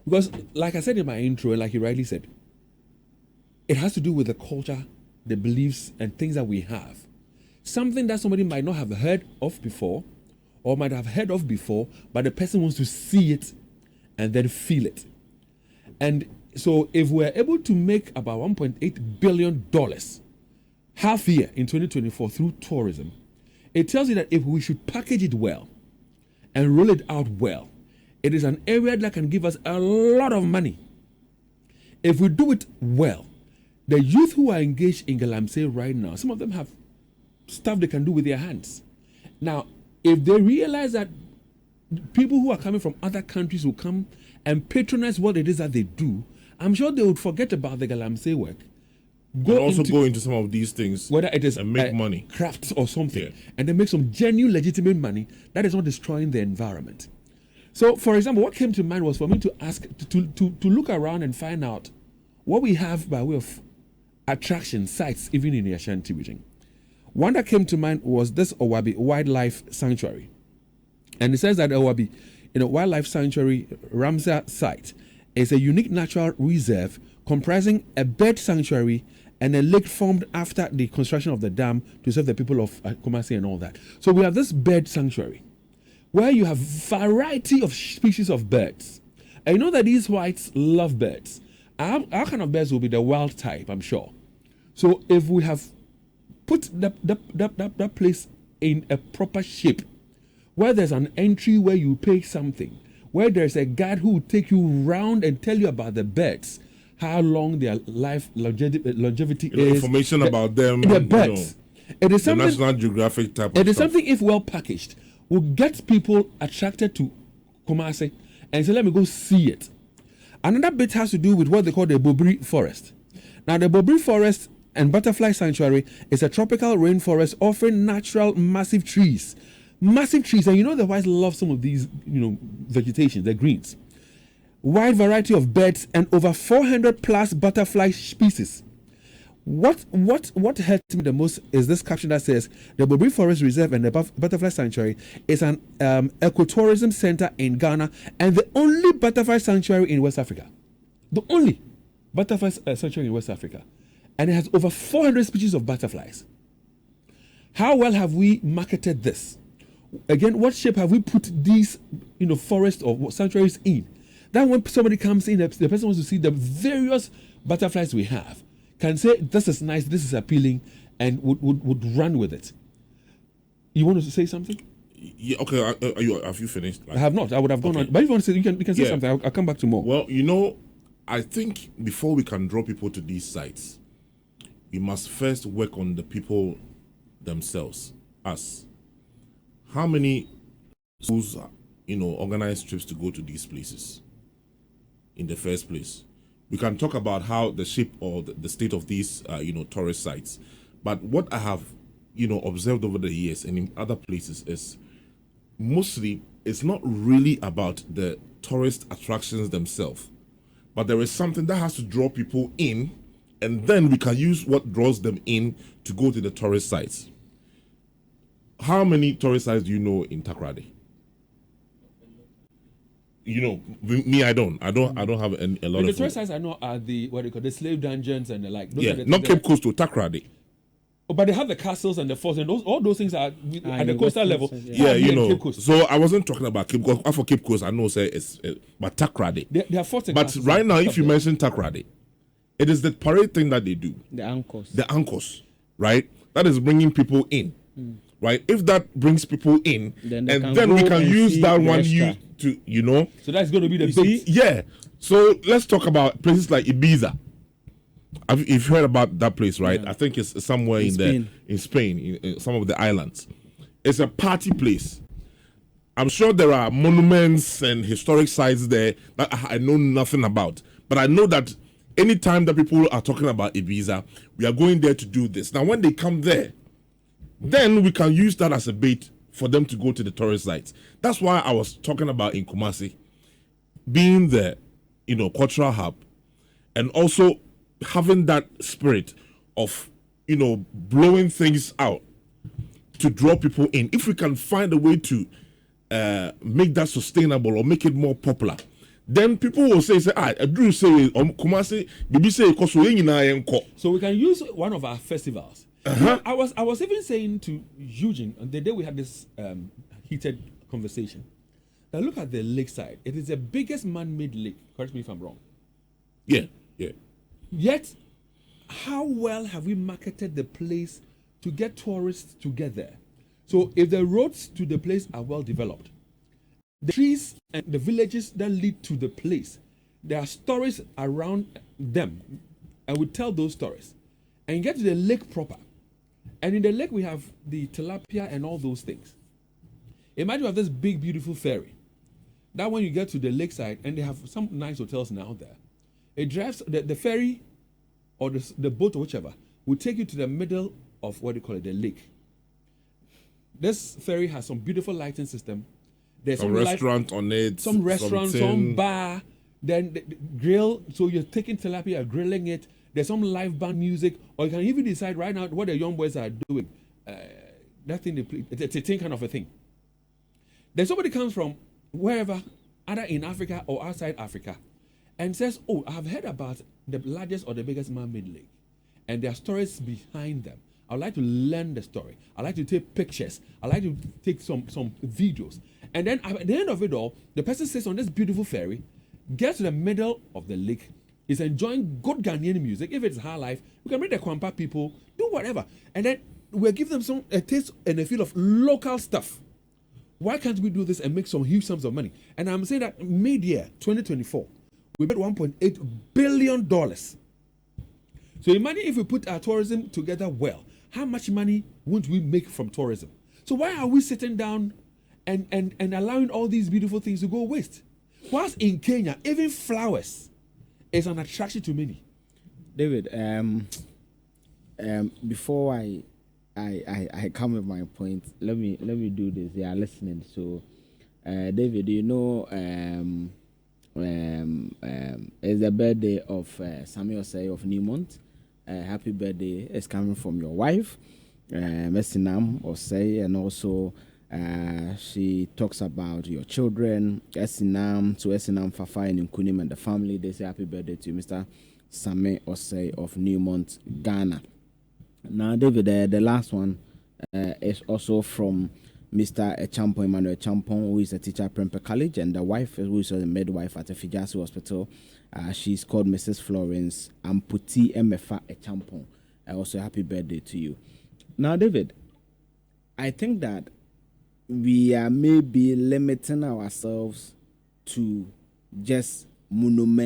Because, like I said in my intro, and like you rightly said, it has to do with the culture, the beliefs, and things that we have. Something that somebody might not have heard of before, or might have heard of before, but the person wants to see it and then feel it. And so, if we're able to make about $1.8 billion half year in 2024 through tourism, it tells you that if we should package it well and roll it out well, it is an area that can give us a lot of money. If we do it well, the youth who are engaged in Galamsey right now, some of them have stuff they can do with their hands. Now, if they realize that people who are coming from other countries will come and patronize what it is that they do, I'm sure they would forget about the Galamsey work. Go into some of these things, whether it is and make money, crafts or something, and then make some genuine, legitimate money that is not destroying the environment. So, for example, what came to mind was for me to ask to look around and find out what we have by way of attraction sites, even in the Ashanti region. One that came to mind was this Owabi Wildlife Sanctuary, and it says that Owabi, Wildlife Sanctuary Ramsar site is a unique natural reserve comprising a bird sanctuary and a lake formed after the construction of the dam to serve the people of Kumasi and all that. So we have this bird sanctuary where you have variety of species of birds. And you know that these whites love birds. Our kind of birds will be the wild type, I'm sure. So if we have put that place in a proper shape, where there's an entry where you pay something, where there's a guide who will take you around and tell you about the birds, how long their life longevity is, information about them, the birds. It is something, the National Geographic type of it is stuff. something, if well packaged, will get people attracted to Kumasi and say, let me go see it. Another bit has to do with what they call the Bobri Forest. Now, the Bobri Forest and Butterfly Sanctuary is a tropical rainforest offering natural massive trees. Massive trees, and the whites love some of these, vegetation, the greens. Wide variety of birds and over 400 plus butterfly species. What hurt me the most is this caption that says the Bobri Forest Reserve and the Butterfly Sanctuary is an ecotourism center in Ghana and the only butterfly sanctuary in West Africa. The only butterfly sanctuary in West Africa. And it has over 400 species of butterflies. How well have we marketed this? Again, what shape have we put these forests or sanctuaries in? That when somebody comes in, the person wants to see the various butterflies we have, can say, this is nice, this is appealing, and would run with it. You want to say something? Yeah, okay, have you finished? I have not. I would have gone on. But if you want to say, you can say something. I'll come back to more. Well, I think before we can draw people to these sites, we must first work on the people themselves, us. How many schools, organize trips to go to these places in the first place? We can talk about how the shape or the state of these, tourist sites. But what I have, observed over the years and in other places is mostly it's not really about the tourist attractions themselves, but there is something that has to draw people in, and then we can use what draws them in to go to the tourist sites. How many tourist sites do you know in Takoradi? Me, I don't have a lot of. The tourist sites I know are the slave dungeons and the like. Not Cape Coast to Takoradi. Oh, but they have the castles and the forts, and all those things are at the coastal level. So I wasn't talking about Cape Coast. For Cape Coast, I know it's but Takoradi. They are forts and but castles. Right now, if you mention Takoradi, it is the parade thing that they do. The anchors. The anchors, right? That is bringing people in. Right? If that brings people in, then we can use that one to. So that's going to be the base. Yeah. So let's talk about places like Ibiza. You've heard about that place, right? Yeah. I think it's somewhere in Spain, in some of the islands. It's a party place. I'm sure there are monuments and historic sites there that I know nothing about. But I know that anytime that people are talking about Ibiza, we are going there to do this. Now, when they come there, then we can use that as a bait for them to go to the tourist sites. That's why I was talking about in Kumasi, being the cultural hub, and also having that spirit of blowing things out to draw people in. If we can find a way to make that sustainable or make it more popular, then people will say I do say Kumasi, Bibi say koso. So we can use one of our festivals. Uh-huh. I was even saying to Eugene on the day we had this heated conversation. Now look at the lakeside. It is the biggest man-made lake. Correct me if I'm wrong. Yeah. Yet, how well have we marketed the place to get tourists together? So if the roads to the place are well developed, the trees and the villages that lead to the place, there are stories around them, and we tell those stories. And you get to the lake proper. And in the lake, we have the tilapia and all those things. Imagine you have this big, beautiful ferry. That when you get to the lakeside, and they have some nice hotels now there, it drives, the ferry or the boat or whichever, will take you to the middle of what do you call it, the lake. This ferry has some beautiful lighting system. There's some restaurant on it. Some restaurant, some bar, then the grill. So you're taking tilapia, grilling it. There's some live band music, or you can even decide right now what the young boys are doing. That thing they play, it's a thing kind of a thing. Then somebody comes from wherever, either in Africa or outside Africa, and says, "Oh, I've heard about the largest or the biggest man-made lake, and there are stories behind them. I'd like to learn the story. I'd like to take pictures. I'd like to take some videos." And then at the end of it all, the person sits on this beautiful ferry, gets to the middle of the lake, is enjoying good Ghanaian music. If it's high life, we can bring the Kwampa people, do whatever. And then we'll give them a taste and a feel of local stuff. Why can't we do this and make some huge sums of money? And I'm saying that mid-year, 2024, we made $1.8 billion. So imagine if we put our tourism together well, how much money won't we make from tourism? So why are we sitting down and allowing all these beautiful things to go waste? Whilst in Kenya, even flowers is an attraction to many. David, before I come with my point, let me do this. They are listening. So, David, you know, it's the birthday of Samuel Say of Newmont. Happy birthday is coming from your wife, Messinam Osei, and also she talks about your children, Essinam, to Essinam Fafa and Nkunim and the family. They say happy birthday to Mr. Same Osei of Newmont, Ghana. Now, David, the last one is also from Mr. Echampon, Emmanuel Echampon, who is a teacher at Prempeh College, and the wife, who is a midwife at the Fijasi Hospital. She's called Mrs. Florence Amputi Emefa Echampon. Also, happy birthday to you. Now, David, I think that we are maybe limiting ourselves to just monument.